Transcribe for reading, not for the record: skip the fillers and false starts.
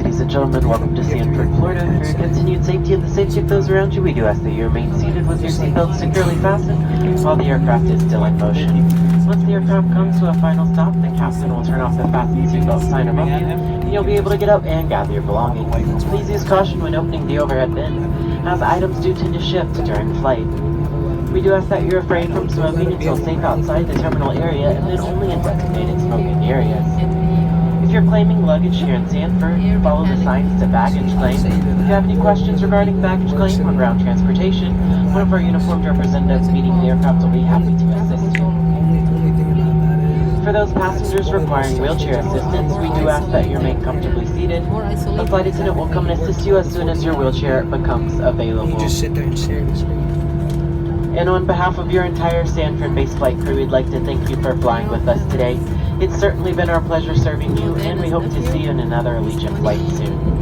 Ladies and gentlemen, welcome to Sanford, Florida. For your continued safety and the safety of those around you, we do ask that you remain seated with your seatbelt securely fastened while the aircraft is still in motion. Once the aircraft comes to a final stop, the captain will turn off the fasten seatbelt sign above you, and you'll be able to get up and gather your belongings. Please use caution when opening the overhead bin, as items do tend to shift during flight. We do ask that you refrain from smoking until safe outside the terminal area and then only in designated smoking areas. If you're claiming luggage here in Sanford, follow the signs to baggage claim. If you have any questions regarding baggage claim or ground transportation, one of our uniformed representatives meeting the aircraft will be happy to assist you. For those passengers requiring wheelchair assistance, we do ask that you remain comfortably seated. A flight attendant will come and assist you as soon as your wheelchair becomes available. You just sit there and stare at the screen. And on behalf of your entire Sanford-based flight crew, we'd like to thank you for flying with us today. It's certainly been our pleasure serving you, and we hope to see you in another Allegiant flight soon.